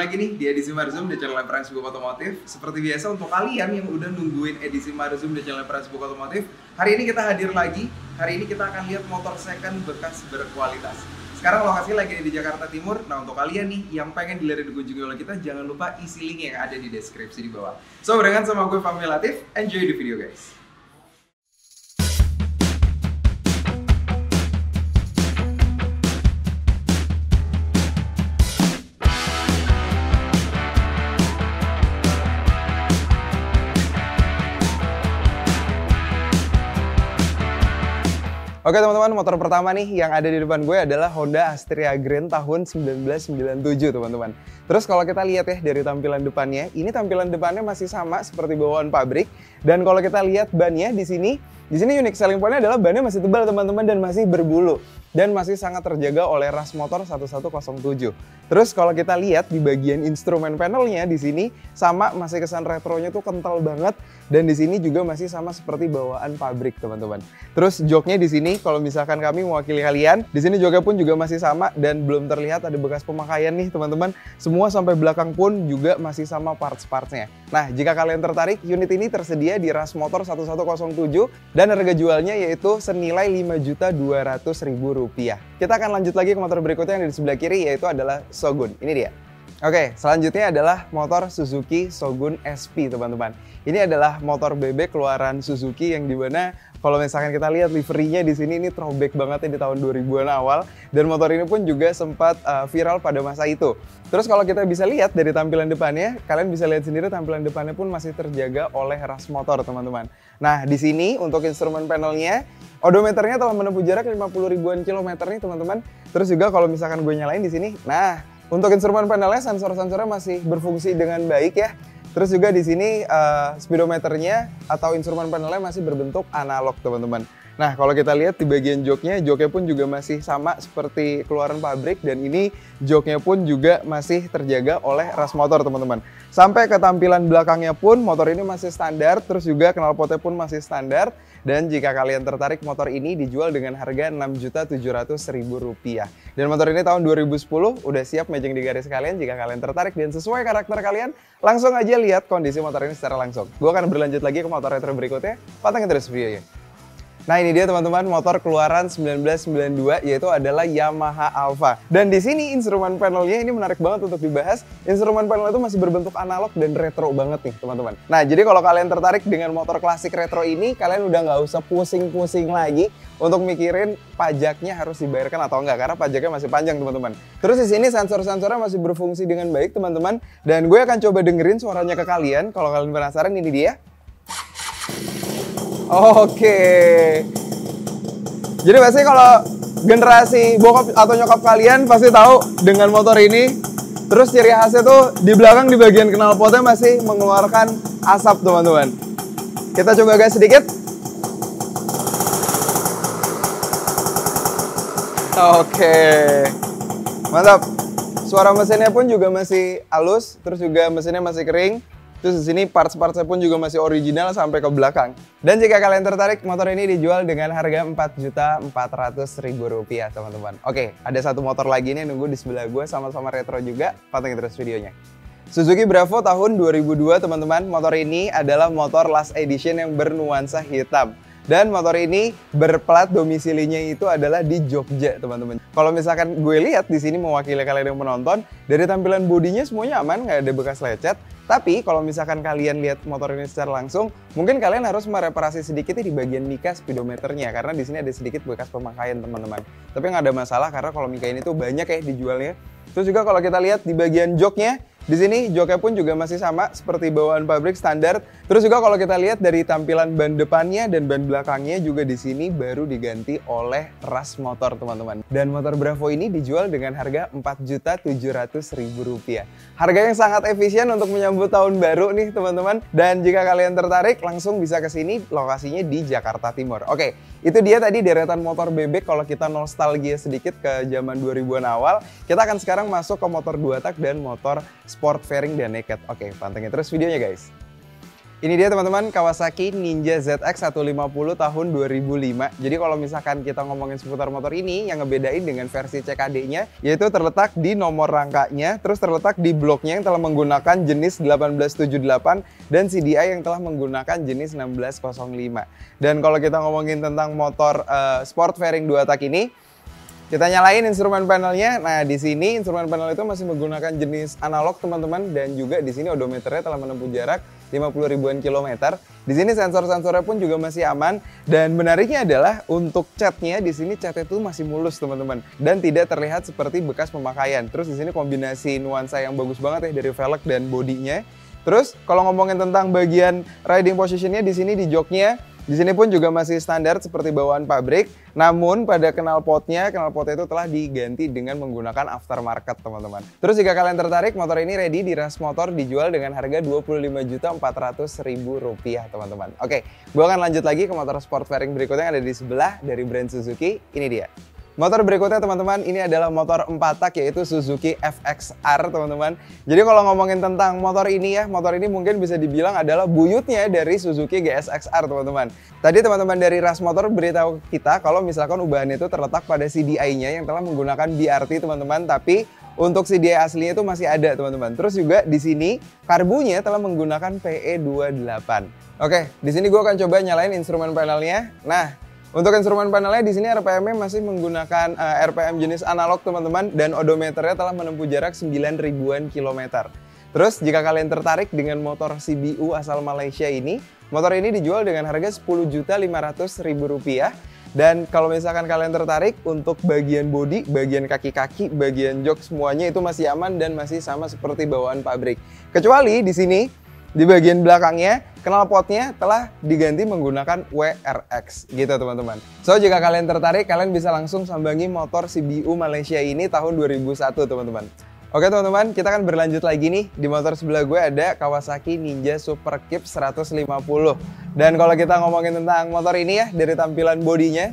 lagi nih di edisi Marzum di channel Friendsbook Otomotif. Seperti biasa untuk kalian yang udah nungguin edisi Marzum di channel Friendsbook Otomotif, hari ini kita hadir lagi. Hari ini kita akan lihat motor second bekas berkualitas. Sekarang lokasi lagi di Jakarta Timur. Nah, untuk kalian nih yang pengen dilihat dikunjungi oleh kita, jangan lupa isi link yang ada di deskripsi di bawah. So, barengan sama gue Fahmi Latif, enjoy the video guys. Oke teman-teman, motor pertama nih yang ada di depan gue adalah Honda Astrea Grand tahun 1997 teman-teman. Terus kalau kita lihat ya dari tampilan depannya, ini tampilan depannya masih sama seperti bawaan pabrik. Dan kalau kita lihat bannya di sini unique selling point-nya adalah bannya masih tebal teman-teman dan masih berbulu. Dan masih sangat terjaga oleh ras motor 1107. Terus kalau kita lihat di bagian instrumen panelnya di sini sama masih kesan retronya tuh kental banget dan di sini juga masih sama seperti bawaan pabrik teman-teman. Terus joknya di sini kalau misalkan kami mewakili kalian, di sini joknya pun juga masih sama dan belum terlihat ada bekas pemakaian nih teman-teman. Semua sampai belakang pun juga masih sama parts-partsnya. Nah, jika kalian tertarik, unit ini tersedia di ras motor 1107 dan harga jualnya yaitu senilai Rp5.200.000. Kita akan lanjut lagi ke motor berikutnya yang ada di sebelah kiri yaitu adalah Shogun. Ini dia. Oke, selanjutnya adalah motor Suzuki Shogun SP teman-teman. Ini adalah motor bebek keluaran Suzuki yang dimana kalau misalkan kita lihat liverinya di sini ini throwback banget ya di tahun 2000-an awal dan motor ini pun juga sempat viral pada masa itu. Terus kalau kita bisa lihat dari tampilan depannya, kalian bisa lihat sendiri tampilan depannya pun masih terjaga oleh ras motor teman-teman. Nah, di sini untuk instrumen panelnya, odometernya telah menempuh jarak 50 ribuan kilometer nih teman-teman. Terus juga kalau misalkan gue nyalain di sini, nah untuk instrumen panelnya sensor-sensornya masih berfungsi dengan baik ya. Terus juga di sini speedometernya atau instrumen panelnya masih berbentuk analog teman-teman. Nah kalau kita lihat di bagian joknya pun juga masih sama seperti keluaran pabrik dan ini joknya pun juga masih terjaga oleh ras motor teman-teman. Sampai ke tampilan belakangnya pun motor ini masih standar, terus juga knalpotnya pun masih standar. Dan jika kalian tertarik, motor ini dijual dengan harga Rp6.700.000. Dan motor ini tahun 2010 udah siap matching di garis kalian. Jika kalian tertarik dan sesuai karakter kalian, langsung aja lihat kondisi motor ini secara langsung. Gue akan berlanjut lagi ke motor retro berikutnya. Pantengin terus videonya. Nah ini dia teman-teman motor keluaran 1992 yaitu adalah Yamaha Alfa. Dan di sini instrumen panelnya ini menarik banget untuk dibahas. Instrumen panel itu masih berbentuk analog dan retro banget nih teman-teman. Nah jadi kalau kalian tertarik dengan motor klasik retro ini, kalian udah nggak usah pusing-pusing lagi untuk mikirin pajaknya harus dibayarkan atau enggak karena pajaknya masih panjang teman-teman. Terus di sini sensor-sensornya masih berfungsi dengan baik teman-teman. Dan gue akan coba dengerin suaranya ke kalian. Kalau kalian penasaran ini dia. Oke. Jadi pasti kalau generasi bokap atau nyokap kalian pasti tahu dengan motor ini. Terus ciri khasnya tuh di belakang di bagian knalpotnya masih mengeluarkan asap teman-teman. Kita coba gas sedikit. Oke. Mantap. Suara mesinnya pun juga masih halus, terus juga mesinnya masih kering. Terus di sini parts-partsnya pun juga masih original sampai ke belakang. Dan jika kalian tertarik, motor ini dijual dengan harga Rp4.400.000 teman-teman. Oke, ada satu motor lagi nih nunggu di sebelah gue sama-sama retro juga. Pantengin terus videonya. Suzuki Bravo tahun 2002 teman-teman. Motor ini adalah motor last edition yang bernuansa hitam. Dan motor ini berplat domisilinya itu adalah di Jogja, teman-teman. Kalau misalkan gue lihat di sini mewakili kalian yang menonton, dari tampilan bodinya semuanya aman, nggak ada bekas lecet. Tapi kalau misalkan kalian lihat motor ini secara langsung, mungkin kalian harus mereparasi sedikit di bagian mika speedometernya karena di sini ada sedikit bekas pemakaian, teman-teman. Tapi nggak ada masalah karena kalau mika ini tuh banyak ya dijualnya. Terus juga kalau kita lihat di bagian joknya, di sini joknya pun juga masih sama seperti bawaan pabrik standar. Terus juga kalau kita lihat dari tampilan ban depannya dan ban belakangnya juga di sini baru diganti oleh ras motor teman-teman. Dan motor Bravo ini dijual dengan harga Rp4.700.000. Harga yang sangat efisien untuk menyambut tahun baru nih teman-teman. Dan jika kalian tertarik langsung bisa ke sini, lokasinya di Jakarta Timur. Oke, itu dia tadi deretan motor bebek kalau kita nostalgia sedikit ke zaman 2000-an awal. Kita akan sekarang masuk ke motor 2 tak dan motor sport fairing dan naked. Oke, pantengin terus videonya guys. Ini dia teman-teman, Kawasaki Ninja ZX 150 tahun 2005. Jadi kalau misalkan kita ngomongin seputar motor ini, yang ngebedain dengan versi CKD-nya, yaitu terletak di nomor rangkanya, terus terletak di bloknya yang telah menggunakan jenis 1878 dan CDI yang telah menggunakan jenis 1605. Dan kalau kita ngomongin tentang motor sport fairing 2 tak ini, kita nyalain instrumen panelnya. Nah, di sini instrumen panel itu masih menggunakan jenis analog teman-teman, dan juga di sini odometernya telah menempuh jarak 50 ribuan kilometer. Di sini sensor-sensornya pun juga masih aman, dan menariknya adalah untuk catnya di sini catnya itu masih mulus teman-teman, dan tidak terlihat seperti bekas pemakaian. Terus di sini kombinasi nuansa yang bagus banget ya dari velg dan bodinya. Terus kalau ngomongin tentang bagian riding positionnya di sini di joknya, di sini pun juga masih standar seperti bawaan pabrik. Namun pada knalpotnya itu telah diganti dengan menggunakan aftermarket teman-teman. Terus jika kalian tertarik, motor ini ready di Ras Motor dijual dengan harga Rp25.400.000 teman-teman. Oke, gue akan lanjut lagi ke motor sport fairing berikutnya yang ada di sebelah dari brand Suzuki. Ini dia. Motor berikutnya teman-teman, ini adalah motor 4 tak yaitu Suzuki FXR teman-teman. Jadi kalau ngomongin tentang motor ini ya, motor ini mungkin bisa dibilang adalah buyutnya dari Suzuki GSX-R teman-teman. Tadi teman-teman dari Ras Motor beritahu kita kalau misalkan ubahan itu terletak pada CDI-nya yang telah menggunakan BRT teman-teman, tapi untuk CDI aslinya itu masih ada teman-teman. Terus juga di sini karbunya telah menggunakan PE28. Oke, di sini gue akan coba nyalain instrumen panelnya. Nah, untuk instrumen panelnya di sini RPM-nya masih menggunakan RPM jenis analog teman-teman, dan odometernya telah menempuh jarak 9 ribuan kilometer. Terus jika kalian tertarik dengan motor CBU asal Malaysia ini, motor ini dijual dengan harga Rp10.500.000. Dan kalau misalkan kalian tertarik untuk bagian bodi, bagian kaki-kaki, bagian jok semuanya itu masih aman dan masih sama seperti bawaan pabrik. Kecuali di sini di bagian belakangnya, knalpotnya telah diganti menggunakan WRX gitu teman-teman. So jika kalian tertarik, kalian bisa langsung sambangi motor CBU Malaysia ini tahun 2001 teman-teman. Oke teman-teman, kita akan berlanjut lagi nih. Di motor sebelah gue ada Kawasaki Ninja Super Kip 150. Dan kalau kita ngomongin tentang motor ini ya, dari tampilan bodinya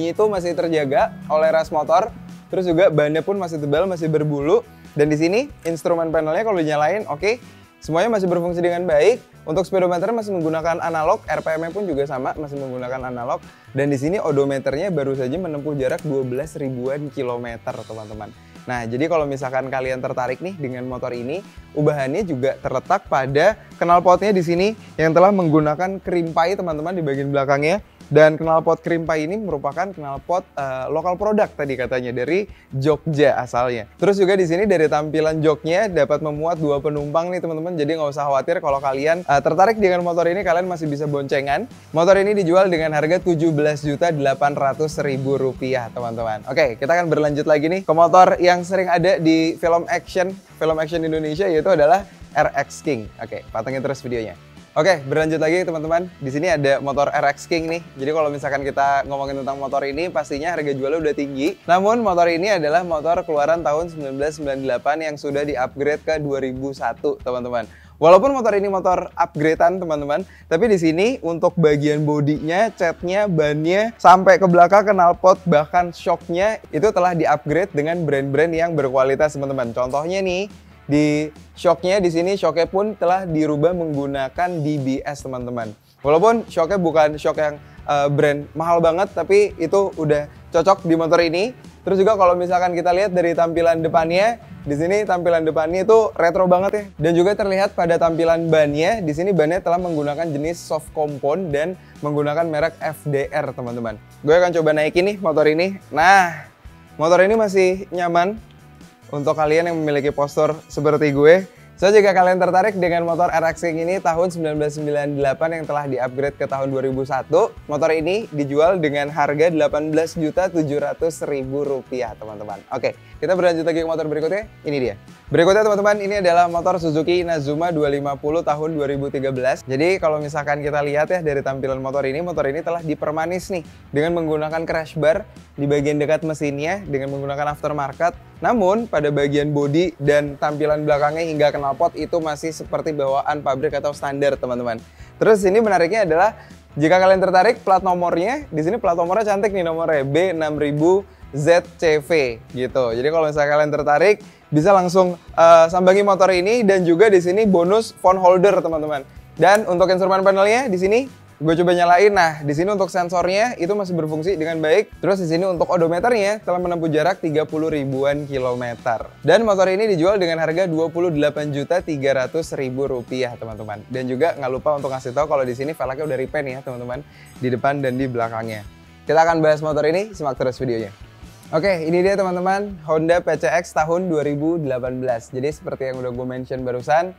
itu masih terjaga oleh Ras Motor. Terus juga bannya pun masih tebal, masih berbulu. Dan di sini instrumen panelnya kalau dinyalain, oke, semuanya masih berfungsi dengan baik. Untuk speedometer masih menggunakan analog, RPM-nya pun juga sama, masih menggunakan analog. Dan di sini odometernya baru saja menempuh jarak 12 ribuan kilometer, teman-teman. Nah, jadi kalau misalkan kalian tertarik nih dengan motor ini, ubahannya juga terletak pada knalpotnya di sini yang telah menggunakan kerimpai, teman-teman, di bagian belakangnya. Dan knalpot kerimpai ini merupakan knalpot lokal produk tadi katanya dari Jogja asalnya. Terus juga di sini dari tampilan joknya dapat memuat 2 penumpang nih teman-teman. Jadi nggak usah khawatir kalau kalian tertarik dengan motor ini, kalian masih bisa boncengan. Motor ini dijual dengan harga Rp17.800.000 teman-teman. Oke, kita akan berlanjut lagi nih ke motor yang sering ada di film action Indonesia, yaitu adalah RX King. Oke, patengin terus videonya. Oke, berlanjut lagi teman-teman. Di sini ada motor RX King nih. Jadi kalau misalkan kita ngomongin tentang motor ini, pastinya harga jualnya udah tinggi. Namun motor ini adalah motor keluaran tahun 1998 yang sudah di-upgrade ke 2001, teman-teman. Walaupun motor ini motor upgradean teman-teman, tapi di sini untuk bagian bodinya, catnya, bannya, sampai ke belakang knalpot, bahkan shocknya itu telah di-upgrade dengan brand-brand yang berkualitas teman-teman. Contohnya nih, di shocknya di sini shocknya pun telah dirubah menggunakan DBS teman-teman. Walaupun shocknya bukan shock yang brand mahal banget, tapi itu udah cocok di motor ini. Terus juga kalau misalkan kita lihat dari tampilan depannya, di sini tampilan depannya itu retro banget ya. Dan juga terlihat pada tampilan bannya, di sini bannya telah menggunakan jenis soft compound dan menggunakan merek FDR teman-teman. Gue akan coba naikin nih motor ini. Nah, motor ini masih nyaman untuk kalian yang memiliki postur seperti gue. So, jika kalian tertarik dengan motor RX King ini tahun 1998 yang telah di-upgrade ke tahun 2001, motor ini dijual dengan harga Rp18.700.000, teman-teman. Oke, kita berlanjut lagi ke motor berikutnya. Ini dia. Berikutnya teman-teman, ini adalah motor Suzuki Inazuma 250 tahun 2013. Jadi kalau misalkan kita lihat ya dari tampilan motor ini telah dipermanis nih dengan menggunakan crash bar di bagian dekat mesinnya dengan menggunakan aftermarket. Namun pada bagian bodi dan tampilan belakangnya hingga knalpot itu masih seperti bawaan pabrik atau standar, teman-teman. Terus ini menariknya adalah jika kalian tertarik plat nomornya, di sini plat nomornya cantik nih, nomornya B6000ZCV gitu. Jadi kalau misalnya kalian tertarik bisa langsung sambangi motor ini, dan juga di sini bonus phone holder, teman-teman. Dan untuk instrumen panelnya di sini gue coba nyalain. Nah, di sini untuk sensornya itu masih berfungsi dengan baik. Terus di sini untuk odometernya telah menempuh jarak 30 ribuan kilometer. Dan motor ini dijual dengan harga Rp28.300.000 teman-teman. Dan juga nggak lupa untuk ngasih tahu kalau di sini velgnya udah repaint ya teman-teman, di depan dan di belakangnya. Kita akan bahas motor ini, simak terus videonya. Oke, ini dia teman-teman, Honda PCX tahun 2018. Jadi seperti yang udah gue mention barusan,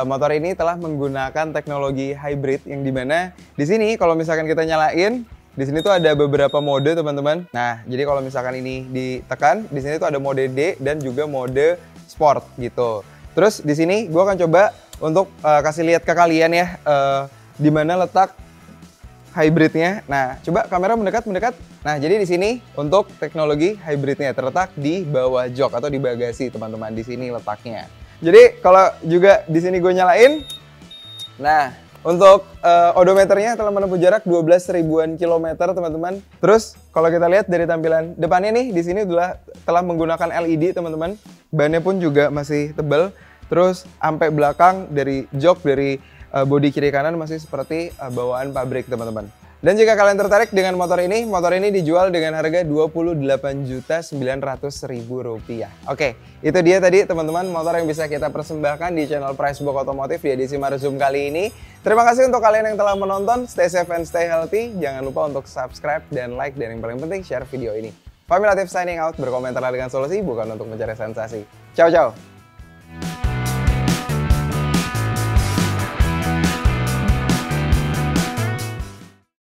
motor ini telah menggunakan teknologi hybrid yang dimana di sini kalau misalkan kita nyalain, di sini tuh ada beberapa mode teman-teman. Nah, jadi kalau misalkan ini ditekan, di sini tuh ada mode D dan juga mode sport gitu. Terus di sini gue akan coba untuk kasih lihat ke kalian ya, di mana letak hybridnya. Nah, coba kamera mendekat. Nah, jadi di sini untuk teknologi hybridnya terletak di bawah jok atau di bagasi teman-teman. Di sini letaknya. Jadi kalau juga di sini gue nyalain, nah untuk odometernya telah menempuh jarak 12 ribuan kilometer teman-teman. Terus kalau kita lihat dari tampilan depannya nih, di sini telah menggunakan LED teman-teman. Bannya pun juga masih tebal. Terus sampai belakang dari jok dari bodi kiri kanan masih seperti bawaan pabrik teman-teman. Dan jika kalian tertarik dengan motor ini dijual dengan harga Rp28.900.000. Oke, itu dia tadi teman-teman motor yang bisa kita persembahkan di channel Pricebox Otomotif di edisi Maret Zoom kali ini. Terima kasih untuk kalian yang telah menonton, stay safe and stay healthy. Jangan lupa untuk subscribe dan like, dan yang paling penting share video ini. Fahmi Latif signing out, berkomentar dengan solusi bukan untuk mencari sensasi. Ciao ciao.